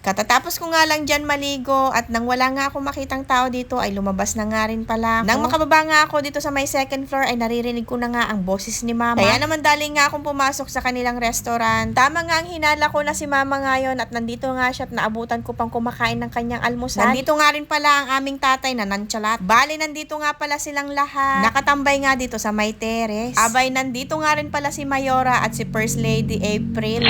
Katatapos ko nga lang dyan maligo at nang wala nga ako makitang tao dito ay lumabas na nga rin pala ako. Nang makababa nga ako dito sa may second floor ay naririnig ko na nga ang boses ni mama. Kaya naman daling nga akong pumasok sa kanilang restaurant. Tama nga ang hinala ko na si mama ngayon at nandito nga siya at naabutan ko pang kumakain ng kanyang almusal. Nandito nga rin pala ang aming tatay na nantsalat. Bali nandito nga pala silang lahat. Nakatambay nga dito sa may terrace. Abay nandito nga rin pala si Mayora at si First Lady April.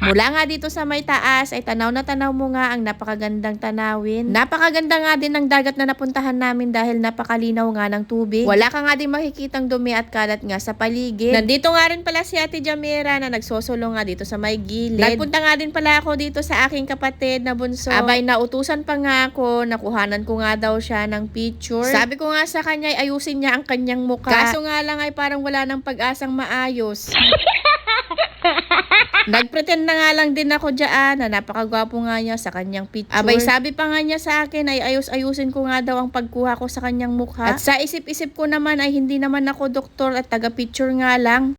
Mula nga dito sa may taas ay tanaw na tanaw mo nga ang napakagandang tanawin. Napakaganda nga din ng dagat na napuntahan namin dahil napakalinaw nga ng tubig. Wala ka nga din makikitang dumi at kalat nga sa paligid. Nandito nga rin pala si Ate Jamira na nagsosolo nga dito sa may gilid. Nagpunta nga din pala ako dito sa aking kapatid na bunso. Abay nautusan pa nga ako, nakuhanan ko nga daw siya ng picture. Sabi ko nga sa kanya ay ayusin niya ang kanyang mukha. Kaso nga lang ay parang wala ng pag-asang maayos. Nagpretend na nga lang din ako dyan na napakagwapo nga niya sa kanyang picture. Abay sabi pa nga niya sa akin ay ayusin ko nga daw ang pagkuha ko sa kanyang mukha. At sa isip-isip ko naman ay hindi naman ako doktor at taga-picture nga lang.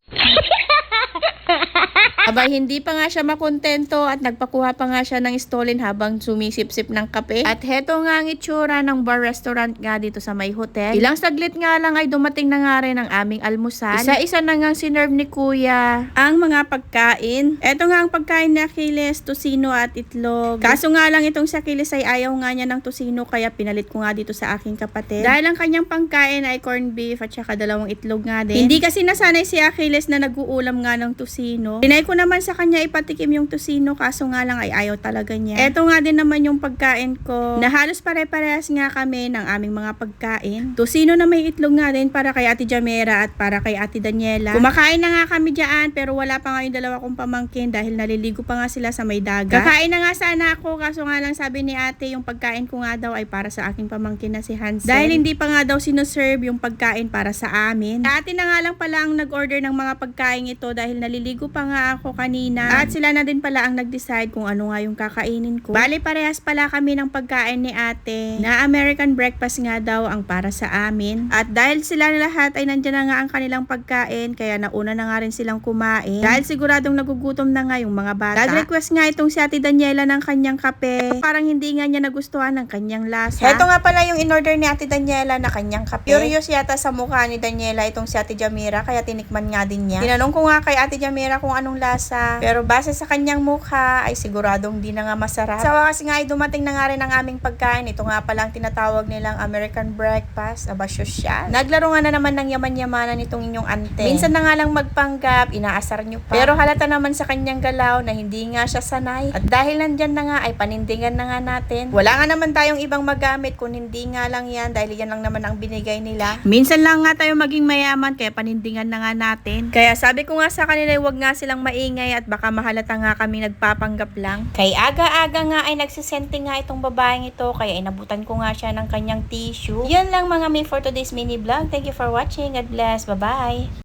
Abay, hindi pa nga siya makontento at nagpakuha pa nga siya ng stolin habang sumisip-sip ng kape. At heto nga ang itsura ng bar restaurant nga dito sa may hotel. Ilang saglit nga lang ay dumating na nga rin ang aming almusal. Isa-isa na nga sinerve ni kuya ang mga pagkain. Eto nga ang pagkain ni Achilles, tosino at itlog. Kaso nga lang itong si Achilles ay ayaw nga niya ng tosino kaya pinalit ko nga dito sa aking kapatid. Dahil ang kanyang pangkain ay corned beef at saka 2 itlog nga din. Hindi kasi nasanay si Achilles na nag-uulam nga ng tosino. Tinay ko naman sa kanya ipatikim yung tosino kaso nga lang ay ayaw talaga niya. Eto nga din naman yung pagkain ko na halos pare-parehas nga kami ng aming mga pagkain. Tosino na may itlog nga din para kay Ate Jamera at para kay Ate Daniela. Kumakain na nga kami dyan pero wala pa nga yung dalawa kong pamangkin dahil naliligo pa nga sila sa may dagat. Kakain na nga sana ako kaso nga lang sabi ni ate yung pagkain ko nga daw ay para sa aking pamangkin na si Hansel. Dahil hindi pa nga daw sinoserve yung pagkain para sa amin. Ate na nga lang pala ang nag-order ng mga pagkain ito dahil naliligo pa nga ako kanina. At sila na din pala ang nag-decide kung ano nga yung kakainin ko. Bali parehas pala kami ng pagkain ni ate na American breakfast nga daw ang para sa amin. At dahil sila lahat ay nandyan na nga ang kanilang pagkain kaya nauna na nga rin silang kumain. Dahil siguradong nagugutom na nga yung mga bata. Nag-request nga itong si Ate Daniela ng kanyang kape. Parang hindi nga niya nagustuhan ng kanyang lasa. Heto nga pala yung in-order ni Ate Daniela na kanyang kape. Curious yata sa mukha ni Daniela itong si Ate Jamira kaya tinikman nga din niya. Tinanong ko nga kay Ate Jamira kung anong lasa. Pero base sa kanyang mukha ay siguradong di na nga masarap. Sa wakas nga ay dumating na nga rin ang aming pagkain. Ito nga palang tinatawag nilang American breakfast. Aba siya. Naglaro nga na naman ng yaman-yamanan itong inyong ante. Minsan na nga lang magpanggap, inaasar nyo pa. Pero halata naman sa kanyang galaw na hindi nga siya sanay. At dahil nandyan na nga ay panindigan na nga natin. Wala nga naman tayong ibang magamit kung hindi nga lang yan dahil yan lang naman ang binigay nila. Minsan lang nga tayo maging mayaman kaya panindigan na nga natin. Kaya sabi ko nga sa kanila huwag nga silang maingay at baka mahalata nga kami nagpapanggap lang. Kay aga-aga nga ay nagsisente nga itong babaeng ito kaya inabutan ko nga siya ng kanyang tissue. Yan lang mga may for today's mini vlog. Thank you for watching. God bless. Bye-bye.